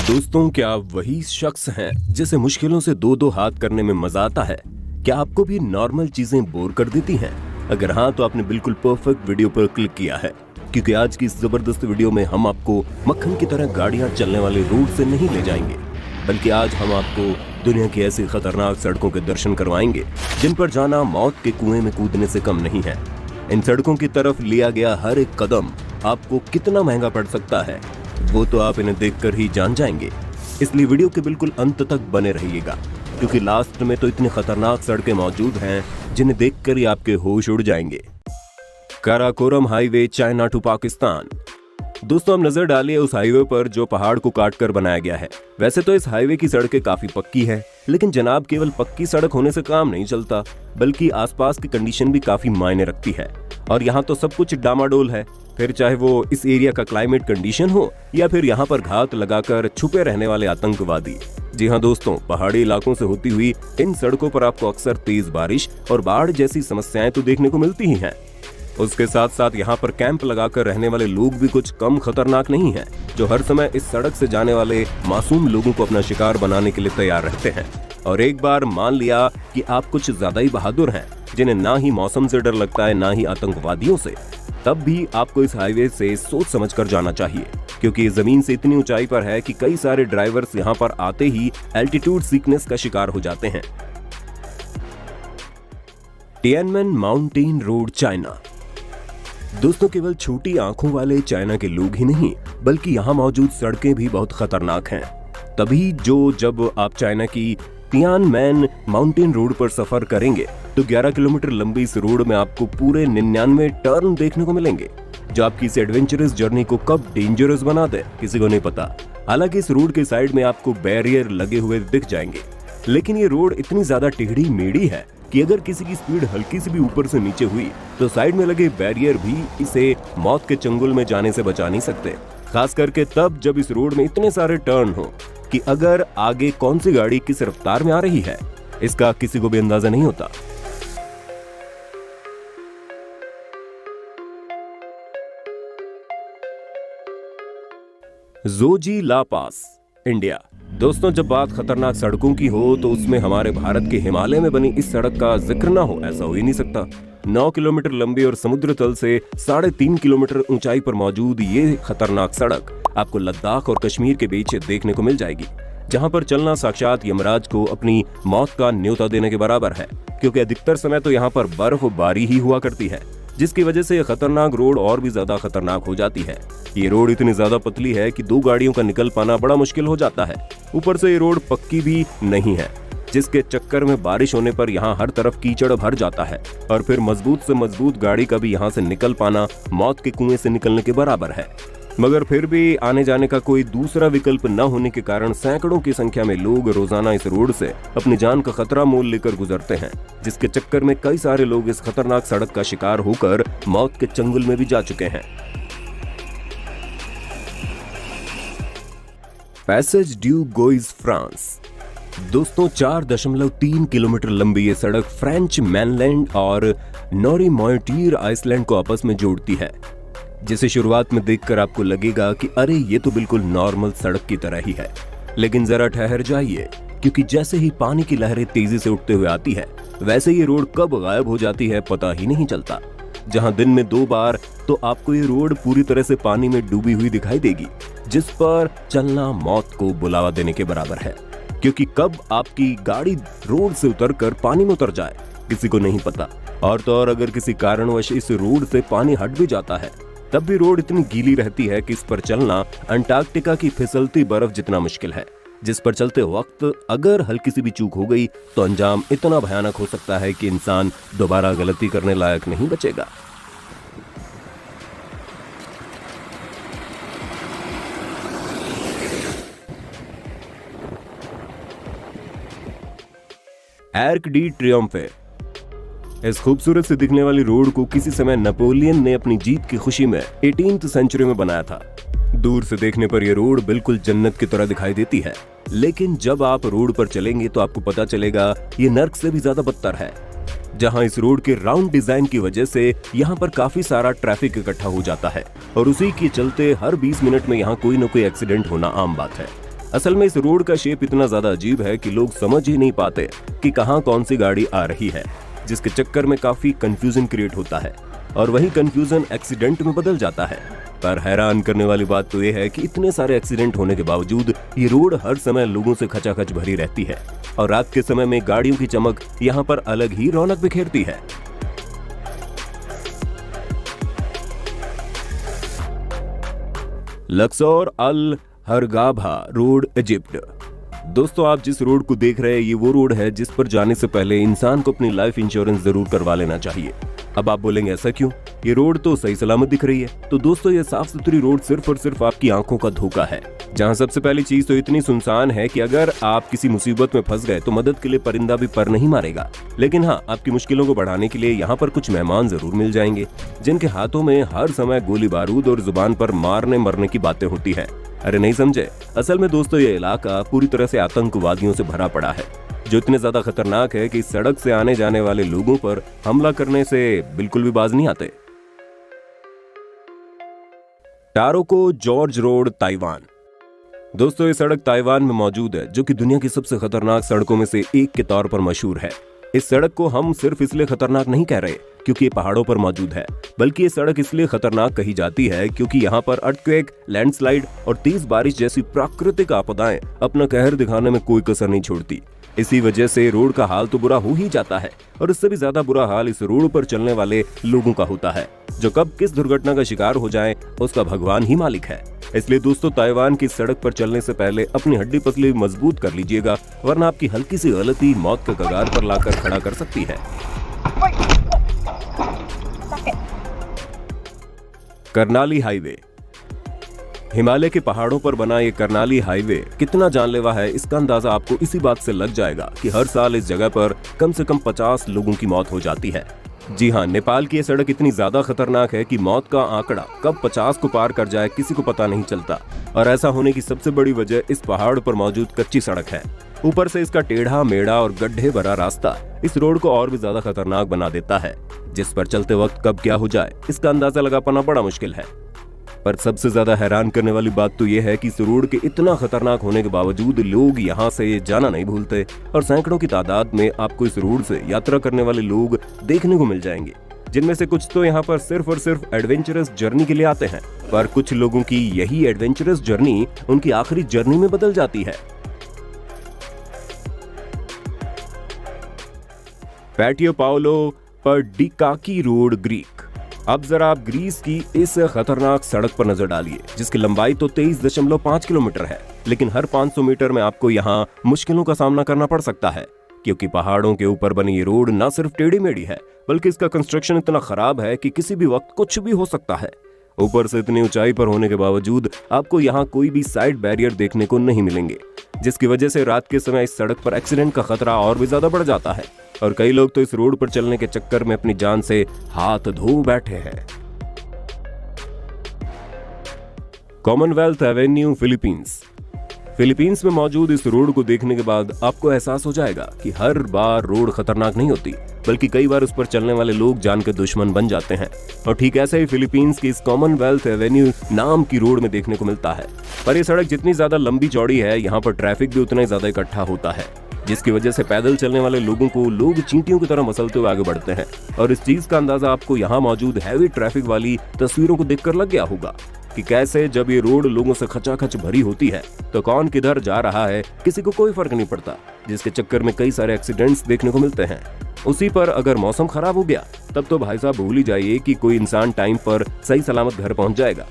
दोस्तों, क्या आप वही शख्स हैं जिसे मुश्किलों से दो दो हाथ करने में मजा आता है? क्या आपको भी नॉर्मल चीजें बोर कर देती हैं? अगर हाँ, तो आपने बिल्कुल परफेक्ट वीडियो पर क्लिक किया है, क्योंकि आज की इस जबरदस्त वीडियो में हम आपको मक्खन की तरह गाड़ियां चलने वाले रोड से नहीं ले जाएंगे, बल्कि आज हम आपको दुनिया की ऐसी खतरनाक सड़कों के दर्शन करवाएंगे जिन पर जाना मौत के कुएं में कूदने से कम नहीं है। इन सड़कों की तरफ लिया गया हर एक कदम आपको कितना महंगा पड़ सकता है, वो तो आप इन्हें देखकर ही जान जाएंगे। इसलिए वीडियो के बिल्कुल अंत तक बने रहिएगा, क्योंकि लास्ट में तो इतनी खतरनाक सड़कें मौजूद हैं जिन्हें देखकर ही आपके होश उड़ जाएंगे। Karakoram highway, China to Pakistan. दोस्तों, हम नजर डालिए उस हाईवे पर जो पहाड़ को काटकर बनाया गया है। वैसे तो इस हाईवे की सड़कें काफी पक्की है, लेकिन जनाब केवल पक्की सड़क होने से काम नहीं चलता, बल्कि आसपास की कंडीशन भी काफी मायने रखती है। और यहाँ तो सब कुछ डामाडोल है, फिर चाहे वो इस एरिया का क्लाइमेट कंडीशन हो या फिर यहाँ पर घात लगाकर छुपे रहने वाले आतंकवादी। जी हाँ दोस्तों, पहाड़ी इलाकों से होती हुई इन सड़कों पर आपको अक्सर तेज बारिश और बाढ़ जैसी समस्याएं तो देखने को मिलती ही हैं। उसके साथ साथ यहाँ पर कैंप लगाकर रहने वाले लोग भी कुछ कम खतरनाक नहीं हैं, जो हर समय इस सड़क से जाने वाले मासूम लोगों को अपना शिकार बनाने के लिए तैयार रहते हैं। और एक बार मान लिया कि आप कुछ ज्यादा ही बहादुर हैं, जिन्हें ना ही मौसम से डर लगता है ना ही आतंकवादियों से, तब भी आपको इस हाईवे से सोच समझ कर जाना चाहिए, क्योंकि ये जमीन से इतनी ऊंचाई पर है कि कई सारे ड्राइवर्स यहाँ पर आते ही एल्टीट्यूड सिकनेस का शिकार हो जाते हैं। टिएनमेन माउंटेन रोड, चाइना। दोस्तों, केवल छोटी आंखों वाले चाइना के लोग ही नहीं, बल्कि यहाँ मौजूद सड़कें भी बहुत खतरनाक हैं। तभी जब आप चाइना की टिएनमेन माउंटेन रोड पर सफर करेंगे तो 11 किलोमीटर लंबी इस रोड में आपको पूरे 99 टर्न देखने को मिलेंगे, जो आपकी इस एडवेंचरस जर्नी को कब डेंजरस बना दे किसी को नहीं पता। हालांकि इस रोड के साइड में आपको बैरियर लगे हुए दिख जाएंगे, लेकिन ये रोड इतनी ज्यादा टेढ़ी मेढ़ी है कि अगर किसी की स्पीड हल्की सी भी ऊपर से नीचे हुई तो साइड में लगे बैरियर भी इसे मौत के चंगुल में जाने से बचा नहीं सकते। खास करके तब जब इस रोड में इतने सारे टर्न हो कि अगर आगे कौन सी गाड़ी किस रफ्तार में आ रही है, इसका किसी को भी अंदाजा नहीं होता। जोजी ला पास, इंडिया। दोस्तों, जब बात खतरनाक सड़कों की हो तो उसमें हमारे भारत के हिमालय में बनी इस सड़क का जिक्र ना हो, ऐसा हो ही नहीं सकता। 9 किलोमीटर लंबी और समुद्र तल से 3.5 किलोमीटर ऊंचाई पर मौजूद ये खतरनाक सड़क आपको लद्दाख और कश्मीर के बीच देखने को मिल जाएगी, जहां पर चलना साक्षात यमराज को अपनी मौत का न्योता देने के बराबर है, क्योंकि अधिकतर समय तो यहाँ पर बर्फबारी ही हुआ करती है, जिसकी वजह से यह खतरनाक रोड और भी ज्यादा खतरनाक हो जाती है। ये रोड इतनी ज्यादा पतली है कि 2 गाड़ियों का निकल पाना बड़ा मुश्किल हो जाता है। ऊपर से ये रोड पक्की भी नहीं है, जिसके चक्कर में बारिश होने पर यहाँ हर तरफ कीचड़ भर जाता है, और फिर मजबूत से मजबूत गाड़ी का भी यहाँ से निकल पाना मौत के कुएं से निकलने के बराबर है। मगर फिर भी आने जाने का कोई दूसरा विकल्प न होने के कारण सैकड़ों की संख्या में लोग रोजाना इस रोड से अपनी जान का खतरा मोल लेकर गुजरते हैं, जिसके चक्कर में कई सारे लोग इस खतरनाक सड़क का शिकार होकर मौत के चंगुल में भी जा चुके हैं। Passage due goes, France. दोस्तों, 4.3 किलोमीटर लंबी ये सड़क फ्रेंच मैनलैंड और नोरी मोयटीर आइसलैंड को आपस में जोड़ती है, जिसे शुरुआत में देखकर आपको लगेगा कि अरे ये तो बिल्कुल नॉर्मल सड़क की तरह ही है। लेकिन जरा ठहर जाइए, क्योंकि जैसे ही पानी की लहरें तेजी से उठते हुए आती है, वैसे ये रोड कब गायब हो जाती है पता ही नहीं चलता। जहां दिन में 2 बार तो आपको ये रोड पूरी तरह से पानी में डूबी हुई दिखाई देगी, जिस पर चलना मौत को बुलावा देने के बराबर है, क्योंकि कब आपकी गाड़ी रोड से उतरकर पानी में उतर जाए किसी को नहीं पता। और तो और अगर किसी कारणवश इस रोड से पानी हट भी जाता है, तब भी रोड इतनी गीली रहती है कि इस पर चलना अंटार्कटिका की फिसलती बर्फ जितना मुश्किल है, जिस पर चलते वक्त अगर हल्की सी भी चूक हो गई तो अंजाम इतना भयानक हो सकता है कि इंसान दोबारा गलती करने लायक नहीं बचेगा। Arc de Triomphe. इस खूबसूरत से दिखने वाली रोड को किसी समय नेपोलियन ने अपनी जीत की खुशी में 18th सेंचुरी में बनाया था। दूर से देखने पर यह रोड बिल्कुल जन्नत की तरह दिखाई देती है, लेकिन जब आप रोड पर चलेंगे तो आपको पता चलेगा ये नर्क से भी ज्यादा बदतर है। जहां इस रोड के राउंड डिजाइन की वजह से यहां पर काफी सारा ट्रैफिक इकट्ठा हो जाता है और उसी के चलते हर 20 मिनट में यहां कोई न कोई एक्सीडेंट होना आम बात है। असल में इस रोड का शेप इतना ज्यादा अजीब है कि लोग समझ ही नहीं पाते कि कहां कौन सी गाड़ी आ रही है, जिसके चक्कर में काफी कंफ्यूजन क्रिएट होता है और वही कंफ्यूजन एक्सीडेंट में बदल जाता है। पर हैरान करने वाली बात तो यह है कि इतने सारे एक्सीडेंट होने के बावजूद ये रोड हर समय लोगों से खचाखच भरी रहती है और रात के समय में गाड़ियों की चमक यहाँ पर अलग ही रौनक बिखेरती है। लक्सौर अल हरगाभा रोड, इजिप्ट। दोस्तों, आप जिस रोड को देख रहे हैं ये वो रोड है जिस पर जाने से पहले इंसान को अपनी लाइफ इंश्योरेंस जरूर करवा लेना चाहिए। अब आप बोलेंगे ऐसा क्यों, ये रोड तो सही सलामत दिख रही है। तो दोस्तों, ये साफ सुथरी रोड सिर्फ और सिर्फ आपकी आंखों का धोखा है, जहां सबसे पहली चीज तो इतनी सुनसान है कि अगर आप किसी मुसीबत में फंस गए तो मदद के लिए परिंदा भी पर नहीं मारेगा। लेकिन हाँ, आपकी मुश्किलों को बढ़ाने के लिए यहाँ पर कुछ मेहमान जरूर मिल जाएंगे जिनके हाथों में हर समय गोली बारूद और जुबान पर मारने मरने की बातें होती है। अरे नहीं समझे, असल में दोस्तों ये इलाका पूरी तरह से आतंकवादियों से भरा पड़ा है, जो इतने ज्यादा खतरनाक है कि सड़क से आने जाने वाले लोगों पर हमला करने से बिल्कुल भी बाज नहीं आते। टारोको जॉर्ज रोड, ताइवान। दोस्तों, ये सड़क ताइवान में मौजूद है, जो कि दुनिया की सबसे खतरनाक सड़कों में से एक के तौर पर मशहूर है। इस सड़क को हम सिर्फ इसलिए खतरनाक नहीं कह रहे क्योंकि ये पहाड़ों पर मौजूद है, बल्कि ये सड़क इसलिए खतरनाक कही जाती है क्योंकि यहाँ पर अर्थक्वेक, लैंडस्लाइड और तेज बारिश जैसी प्राकृतिक आपदाएं अपना कहर दिखाने में कोई कसर नहीं छोड़ती। इसी वजह से रोड का हाल तो बुरा हो ही जाता है और इससे भी ज्यादा बुरा हाल इस रोड पर चलने वाले लोगों का होता है, जो कब किस दुर्घटना का शिकार हो जाए उसका भगवान ही मालिक है। इसलिए दोस्तों, ताइवान की सड़क पर चलने से पहले अपनी हड्डी पसली मजबूत कर लीजिएगा, वरना आपकी हल्की सी गलती मौत के कगार पर लाकर खड़ा कर सकती है। करनाली हाईवे। हिमालय के पहाड़ों पर बना ये करनाली हाईवे कितना जानलेवा है, इसका अंदाजा आपको इसी बात से लग जाएगा कि हर साल इस जगह पर कम से कम 50 लोगों की मौत हो जाती है। जी हाँ, नेपाल की ये सड़क इतनी ज्यादा खतरनाक है कि मौत का आंकड़ा कब 50 को पार कर जाए किसी को पता नहीं चलता। और ऐसा होने की सबसे बड़ी वजह इस पहाड़ पर मौजूद कच्ची सड़क है। ऊपर से इसका टेढ़ा मेढ़ा और गड्ढे भरा रास्ता इस रोड को और भी ज्यादा खतरनाक बना देता है, जिस पर चलते वक्त कब क्या हो जाए इसका अंदाजा लगा पाना बड़ा मुश्किल है। पर सबसे ज्यादा हैरान करने वाली बात तो यह है कि इस रोड के इतना खतरनाक होने के बावजूद लोग यहाँ से जाना नहीं भूलते और सैकड़ों की तादाद में आपको इस रोड से यात्रा करने वाले लोग देखने को मिल जाएंगे, जिनमें से कुछ तो यहाँ पर सिर्फ और सिर्फ एडवेंचरस जर्नी के लिए आते हैं, पर कुछ लोगों की यही एडवेंचरस जर्नी उनकी आखिरी जर्नी में बदल जाती है। पैटियो पाओलो पर डिकाकी रोड, ग्रीक। अब जरा आप ग्रीस की इस खतरनाक सड़क पर नजर डालिए, जिसकी लंबाई तो 23.5 किलोमीटर है, लेकिन हर 500 मीटर में आपको यहाँ मुश्किलों का सामना करना पड़ सकता है, क्योंकि पहाड़ों के ऊपर बनी ये रोड न सिर्फ टेढ़ी मेढ़ी है, बल्कि इसका कंस्ट्रक्शन इतना खराब है कि किसी भी वक्त कुछ भी हो सकता है। ऊपर से इतनी ऊंचाई पर होने के बावजूद आपको यहाँ कोई भी साइड बैरियर देखने को नहीं मिलेंगे, जिसकी वजह से रात के समय इस सड़क पर एक्सीडेंट का खतरा और भी ज्यादा बढ़ जाता है और कई लोग तो इस रोड पर चलने के चक्कर में अपनी जान से हाथ धो बैठे हैं। Commonwealth Avenue, Philippines. फिलीपींस में मौजूद इस रोड को देखने के बाद आपको एहसास हो जाएगा कि हर बार रोड खतरनाक नहीं होती, बल्कि कई बार उस पर चलने वाले लोग जान के दुश्मन बन जाते हैं। और ठीक ऐसे ही फिलीपींस की इस कॉमनवेल्थ एवेन्यू नाम की रोड में देखने को मिलता है। पर यह सड़क जितनी ज्यादा लंबी चौड़ी है, यहाँ पर ट्रैफिक भी उतना ही ज्यादा इकट्ठा होता है, जिसकी वजह से पैदल चलने वाले लोगों को लोग चींटियों की तरह मसलते हुए आगे बढ़ते हैं। और इस चीज का अंदाजा आपको यहाँ मौजूद हैवी ट्रैफिक वाली तस्वीरों को देखकर लग गया होगा कि कैसे जब ये रोड लोगों से खचाखच भरी होती है तो कौन किधर जा रहा है किसी को कोई फर्क नहीं पड़ता, जिसके चक्कर में कई सारे एक्सीडेंट्स देखने को मिलते हैं। उसी पर अगर मौसम खराब हो गया तब तो भाई साहब भूल ही जाइए कि कोई इंसान टाइम पर सही सलामत घर पहुंच जाएगा।